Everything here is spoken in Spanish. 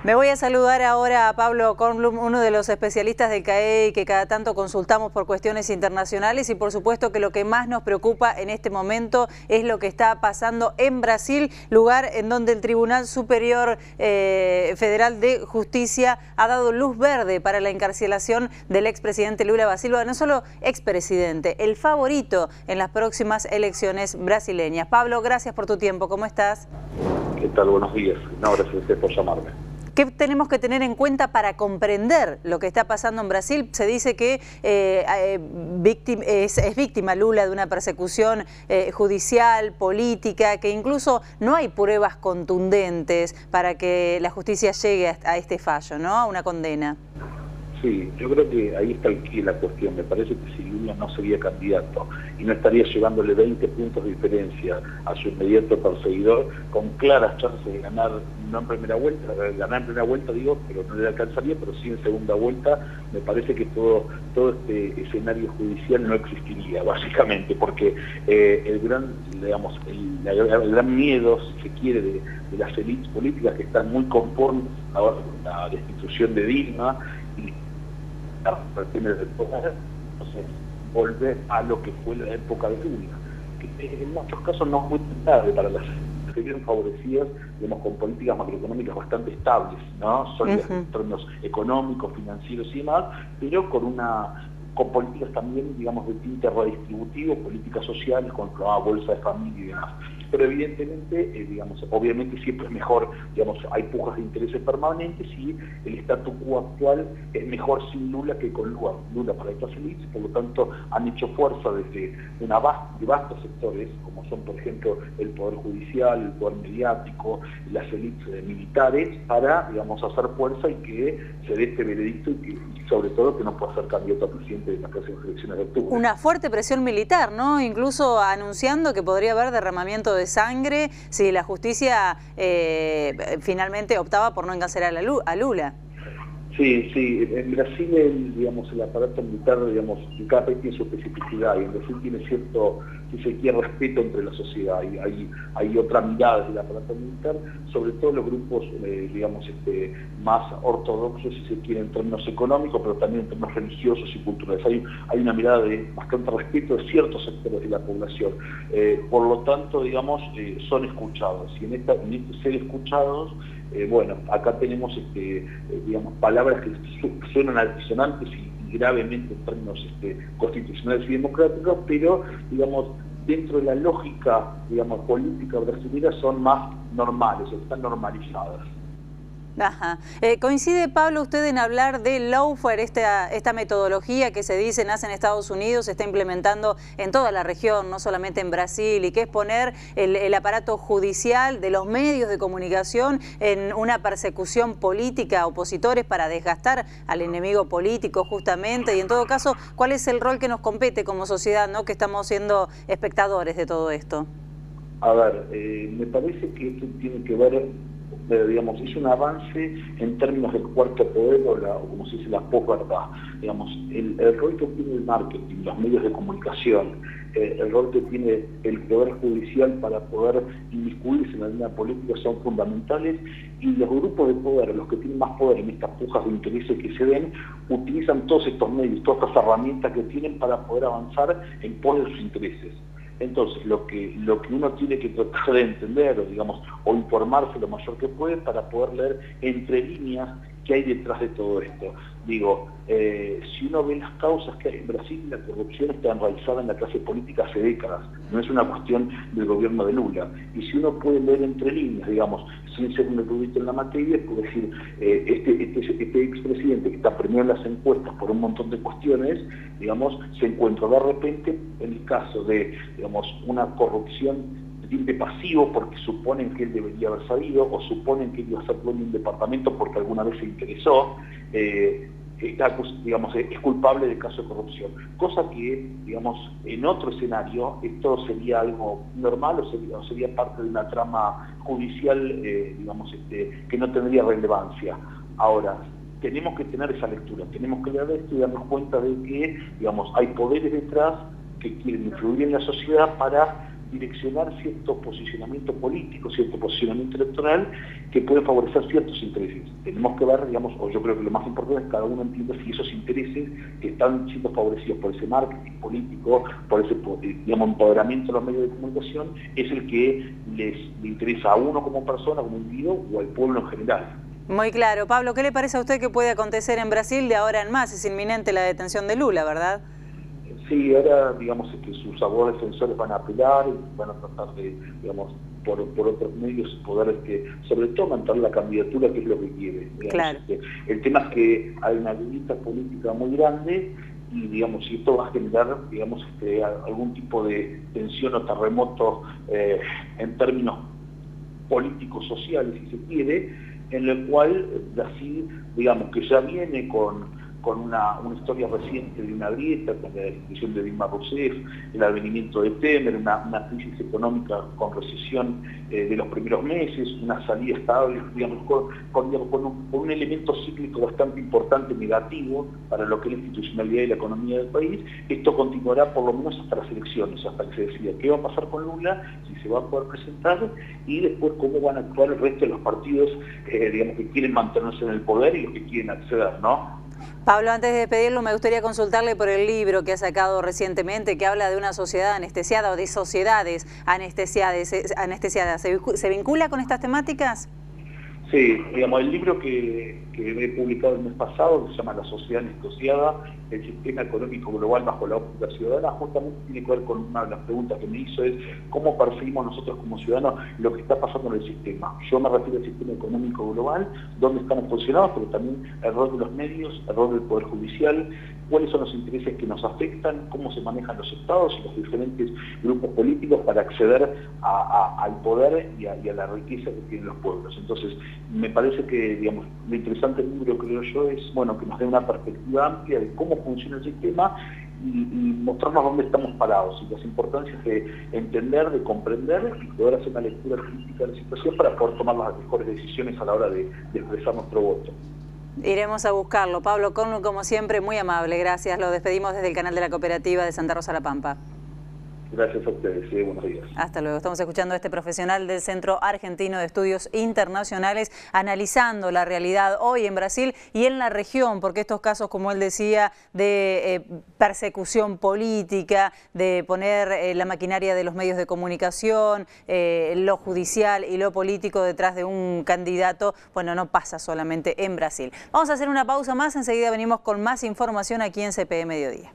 Me voy a saludar ahora a Pablo Kornblum, uno de los especialistas del CAE que cada tanto consultamos por cuestiones internacionales, y por supuesto que lo que más nos preocupa en este momento es lo que está pasando en Brasil, lugar en donde el Tribunal Superior Federal de Justicia ha dado luz verde para la encarcelación del expresidente Lula da Silva, no solo expresidente, el favorito en las próximas elecciones brasileñas. Pablo, gracias por tu tiempo, ¿cómo estás? ¿Qué tal? Buenos días. No, gracias a usted por llamarme. ¿Qué tenemos que tener en cuenta para comprender lo que está pasando en Brasil? Se dice que es víctima Lula de una persecución judicial, política, que incluso no hay pruebas contundentes para que la justicia llegue a este fallo, ¿no? A una condena. Sí, yo creo que ahí está la cuestión. Me parece que si Lula no sería candidato y no estaría llevándole 20 puntos de diferencia a su inmediato perseguidor, con claras chances de ganar, no en primera vuelta, ganar en primera vuelta digo, pero no le alcanzaría, pero sí en segunda vuelta, me parece que todo este escenario judicial no existiría, básicamente, porque el gran miedo, si se quiere, de las élites políticas que están muy conformes ahora con la destitución de Dilma y entonces volver a lo que fue la época de Lula, que en muchos casos no fue tarde para las que vieron favorecidas, digamos, con políticas macroeconómicas bastante estables, ¿no? Sólidas en términos económicos, financieros y demás, pero con políticas también, digamos, de tinte redistributivo, políticas sociales, con la bolsa de familia y demás. Pero evidentemente, digamos, obviamente siempre es mejor, digamos, hay pujas de intereses permanentes y el statu quo actual es mejor sin Lula que con Lula para estas élites, por lo tanto han hecho fuerza desde de vastos sectores, como son por ejemplo el Poder Judicial, el Poder Mediático, las élites militares, para, digamos, hacer fuerza y que se dé este veredicto y sobre todo que no pueda ser candidato a presidente de las próximas elecciones de octubre. Una fuerte presión militar, ¿no? Incluso anunciando que podría haber derramamiento de sangre si la justicia finalmente optaba por no encarcelar a Lula. Sí, en Brasil digamos, el aparato militar, digamos, cada país tiene su especificidad, y en Brasil tiene cierto, si se quiere, respeto entre la sociedad, y hay otra mirada del aparato militar, sobre todo los grupos, digamos, más ortodoxos, si se quiere, en términos económicos, pero también en términos religiosos y culturales. Hay una mirada de bastante respeto de ciertos sectores de la población, por lo tanto, digamos, son escuchados, y en este ser escuchados, bueno, acá tenemos digamos, palabras que suenan altisonantes y gravemente en términos constitucionales y democráticos, pero, digamos, dentro de la lógica, digamos, política brasileña son más normales, o están normalizadas. Ajá. ¿Coincide, Pablo, usted en hablar de lawfare, esta metodología que se dice nace en Estados Unidos, se está implementando en toda la región, no solamente en Brasil, y que es poner el aparato judicial de los medios de comunicación en una persecución política a opositores para desgastar al enemigo político justamente? Y en todo caso, ¿cuál es el rol que nos compete como sociedad, ¿no? Que estamos siendo espectadores de todo esto? A ver, me parece que esto tiene que ver, digamos, es un avance en términos del cuarto poder o como se dice, la posverdad. Digamos, el rol que tiene el marketing, los medios de comunicación, el rol que tiene el poder judicial para poder inmiscuirse en la línea política son fundamentales, y los grupos de poder, los que tienen más poder en estas pujas de intereses que se den, utilizan todos estos medios, todas estas herramientas que tienen para poder avanzar en pos de sus intereses. Entonces, lo que uno tiene que tratar de entender, o informarse lo mayor que puede para poder leer entre líneas qué hay detrás de todo esto. Digo, si uno ve las causas que hay en Brasil, la corrupción está enraizada en la clase política hace décadas, no es una cuestión del gobierno de Lula. Y si uno puede leer entre líneas, digamos, sin ser un erudito en la materia, puede decir, este expresidente que está premiado en las encuestas por un montón de cuestiones, digamos, se encuentra de repente en el caso de, digamos, una corrupción de tinte pasivo porque suponen que él debería haber sabido, o suponen que él iba a ser dueño de un departamento porque alguna vez se interesó, digamos, es culpable de caso de corrupción. Cosa que, digamos, en otro escenario esto sería algo normal o sería parte de una trama judicial, digamos, que no tendría relevancia. Ahora, tenemos que tener esa lectura, tenemos que leer esto y darnos cuenta de que, digamos, hay poderes detrás que quieren influir en la sociedad para direccionar ciertos posicionamientos políticos, cierto posicionamiento electoral que puede favorecer ciertos intereses. Tenemos que ver, digamos, o yo creo que lo más importante es que cada uno entienda si esos intereses que están siendo favorecidos por ese marketing político, por ese, digamos, empoderamiento de los medios de comunicación, es el que le interesa a uno como persona, como individuo, o al pueblo en general. Muy claro. Pablo, ¿qué le parece a usted que puede acontecer en Brasil de ahora en más? Es inminente la detención de Lula, ¿verdad? Sí, ahora, digamos, que sus abogados defensores van a apelar y van a tratar de, digamos, por otros medios poder, sobre todo, mantener la candidatura, que es lo que quiere. Digamos, claro. El tema es que hay una grieta política muy grande y, digamos, si esto va a generar, digamos, algún tipo de tensión o terremoto en términos políticos, sociales, si se quiere, en el cual Brasil, digamos, que ya viene con una historia reciente de una grieta, con la destitución de Dilma Rousseff, el advenimiento de Temer, una crisis económica con recesión de los primeros meses, una salida estable, digamos, con un elemento cíclico bastante importante negativo para lo que es la institucionalidad y la economía del país. Esto continuará por lo menos hasta las elecciones, hasta que se decida qué va a pasar con Lula, si se va a poder presentar, y después cómo van a actuar el resto de los partidos, digamos, que quieren mantenerse en el poder y los que quieren acceder, ¿no? Pablo, antes de despedirlo, me gustaría consultarle por el libro que ha sacado recientemente, que habla de una sociedad anestesiada o de sociedades anestesiadas. ¿Se vincula con estas temáticas? Sí, digamos, el libro que he publicado el mes pasado, que se llama La sociedad anestesiada, el sistema económico global bajo la óptica ciudadana, justamente tiene que ver con una de las preguntas que me hizo, es cómo percibimos nosotros como ciudadanos lo que está pasando en el sistema. Yo me refiero al sistema económico global, dónde estamos posicionados, pero también el rol de los medios, el rol del Poder Judicial, cuáles son los intereses que nos afectan, cómo se manejan los estados y los diferentes grupos políticos para acceder al poder y a la riqueza que tienen los pueblos. Entonces, me parece que, digamos, lo interesante del libro, creo yo, es, bueno, que nos dé una perspectiva amplia de cómo funciona el sistema y mostrarnos dónde estamos parados y las importancias de entender, de comprender y poder hacer una lectura crítica de la situación para poder tomar las mejores decisiones a la hora de expresar nuestro voto. Iremos a buscarlo. Pablo Cornu, como siempre, muy amable. Gracias. Lo despedimos desde el canal de la Cooperativa de Santa Rosa La Pampa. Gracias a ustedes, buenos días. Hasta luego. Estamos escuchando a este profesional del Centro Argentino de Estudios Internacionales analizando la realidad hoy en Brasil y en la región, porque estos casos, como él decía, de persecución política, de poner la maquinaria de los medios de comunicación, lo judicial y lo político detrás de un candidato, bueno, no pasa solamente en Brasil. Vamos a hacer una pausa más, enseguida venimos con más información aquí en CPE Mediodía.